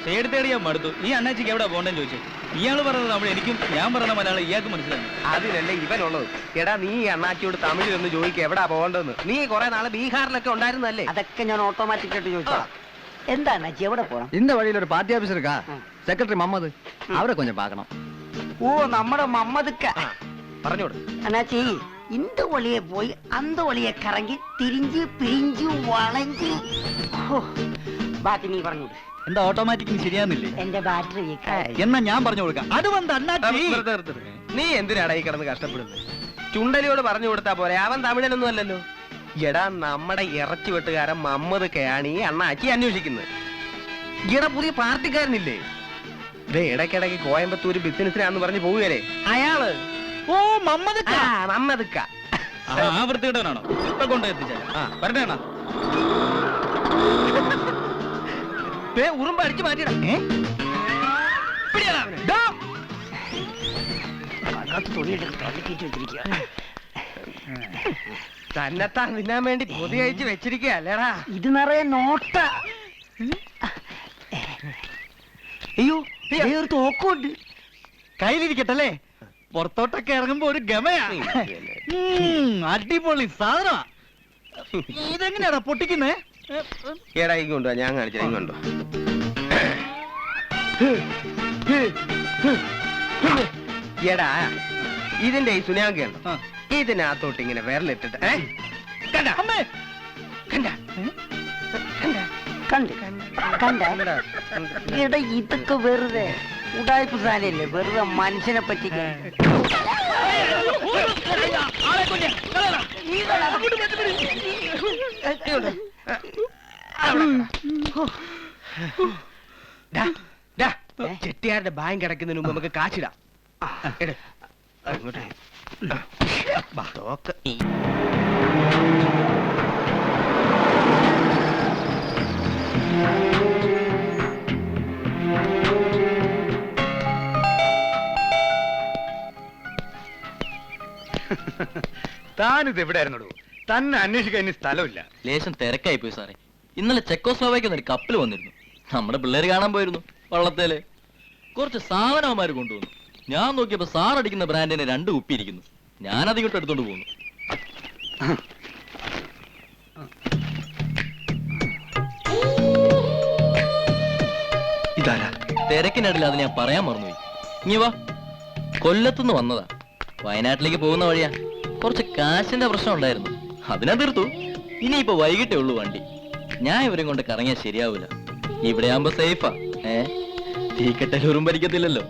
തേടി തേടി ഞാൻ മടുത്തു. ഈ അണ്ണാച്ചിക്ക് എവിടെ പോകണ്ടെന്ന് ചോദിച്ചു. ഇയാള് പറഞ്ഞത് തമിഴ് എനിക്കും, ഞാൻ പറഞ്ഞ മലയാളം ഇയാൾക്ക് മനസ്സിലായി. അതിനല്ലേ ഇവനുള്ളത്. എടാ നീ ഈ അണ്ണാച്ചിയോട് തമിഴിൽ ഒന്ന് ചോദിക്കുക എവിടാ പോകണ്ടെന്ന്. നീ കുറെ നാളെ ബീഹാറിലൊക്കെ ഉണ്ടായിരുന്നല്ലേ? അതൊക്കെ ഞാൻ ഓട്ടോമാറ്റിക് ആയിട്ട് ചോദിച്ചോ. എന്താ അണ്ണാച്ചി എവിടെ പോണം? இந்த வழியில ஒரு பார்ட்டி ஆபீசர் இருக்கா, செக்ரட்டரி மம்மது, அவரை கொஞ்சம் பார்க்கணும். ഓ നമ്മുടെ മമ്മദ്ക്ക. പറഞ്ഞോട് അണ്ണാച്ചി இந்த വഴിയെ പോയി അന്ത വഴിയെ കറങ്ങി തിരിഞ്ഞ് പിരിഞ്ഞ് വളഞ്ഞ് ബാക്കി നീ പറഞ്ഞോട്. എന്താ ഓട്ടോമാറ്റിക്കിന് ശരിയാന്നില്ലേ? എന്റെ ബാറ്ററി എന്നാ ഞാൻ പറഞ്ഞു കൊടുക്കാം. അത് വന്ന് അണ്ണാച്ചി നീ എന്തിനാടാ ഈ കിടന്ന് കഷ്ടപ്പെടുന്നത്? ചുണ്ടലിയോട് പറഞ്ഞു കൊടുത്താ പോരെ, അവൻ തമിഴനൊന്നും അല്ലല്ലോ. എടാ നമ്മുടെ ഇറച്ചി വെട്ടുകാരൻ മമ്മദ്ക്കയാണ് ഈ അണ്ണാച്ചി അന്വേഷിക്കുന്നത്. ഈടെ പുതിയ പാർട്ടിക്കാരനില്ലേ, ഇടയ്ക്കിടയ്ക്ക് കോയമ്പത്തൂര് ബിസിനസ്സിനാന്ന് പറഞ്ഞ് പോവുകയല്ലേ അയാള്. ഓ മമ്മദ്ക്ക. മമ്മദ്ക്ക ആ വൃത്തികെട്ടവനാണോ? ഇപ്പൊ കൊണ്ട് എത്തിച്ചാൽ വരട്ടെ അണ്ണാ. ഉറുമ്പ് അടിച്ചു മാറ്റിയിടാ. തന്നെത്താൻ തിന്നാൻ വേണ്ടി പൊതി കഴിച്ച് വെച്ചിരിക്കുക അല്ലേടാ. ഇത് നിറയെ നോട്ട. അയ്യോ ഒരു തോക്കുണ്ട് കയ്യിലിരിക്കട്ടല്ലേ. പുറത്തോട്ടൊക്കെ ഇറങ്ങുമ്പോ ഒരു ഗമയാ. അടിപൊളി സാധനമാ. ഇതെങ്ങനെയാടാ പൊട്ടിക്കുന്നേ? ഏടാ ഇങ്ങോട്ടോ, ഞാൻ കാണിച്ചാ ഇങ്ങോട്ടോ. എടാ ഇതിന്റെ ഈ സുനാങ്കി ഉണ്ടോ, ഇതിനകത്തോട്ട് ഇങ്ങനെ വിരലിട്ടിട്ട് കണ്ട ഇതൊക്കെ വെറുതെ ഉടായ്പ സാധനല്ലേ, വെറുതെ മനുഷ്യനെ പറ്റിക്കാൻ. ചെട്ടിയാരുടെ ബാങ്ക് അടയ്ക്കുന്നതിന് മുമ്പ് നമുക്ക് കാശിടാം. അങ്ങോട്ട് താനിത് എവിടെയായിരുന്നോ? തന്നെ അന്വേഷിക്കാൻ ഇനി സ്ഥലമില്ല. ലേശം തിരക്കായി പോയി സാറേ. ഇന്നലെ ചെക്കോസ്ലോവാക്യ ഒരു കപ്പൽ വന്നിരുന്നു. നമ്മുടെ പിള്ളേര് കാണാൻ പോയിരുന്നു. വള്ളത്തേല് കുറച്ച് സാധനവന്മാര് കൊണ്ടുവന്നു. ഞാൻ നോക്കിയപ്പോ സാറടിക്കുന്ന ബ്രാൻഡിന് 2 കുപ്പി ഇരിക്കുന്നു. ഞാനതിങ്ങോട്ട് എടുത്തോണ്ട് പോകുന്നു. തിരക്കിനിടയിൽ അത് ഞാൻ പറയാൻ മറന്നുപോയി. ഇനി വാ, കൊല്ലത്തുനിന്ന് വന്നതാ. വയനാട്ടിലേക്ക് പോകുന്ന വഴിയാ. കുറച്ച് കാശിന്റെ പ്രശ്നം ഉണ്ടായിരുന്നു, അതിനെ തീർത്തു. ഇനിയിപ്പോ വൈകിട്ടേ ഉള്ളൂ വണ്ടി. ഞാൻ ഇവരെ കൊണ്ട് കറങ്ങിയാൽ ശരിയാവൂല. ഇവിടെ ആകുമ്പോ സേഫാ. തീക്കട്ടൽ ഉറുമ്പരിക്കത്തില്ലല്ലോ.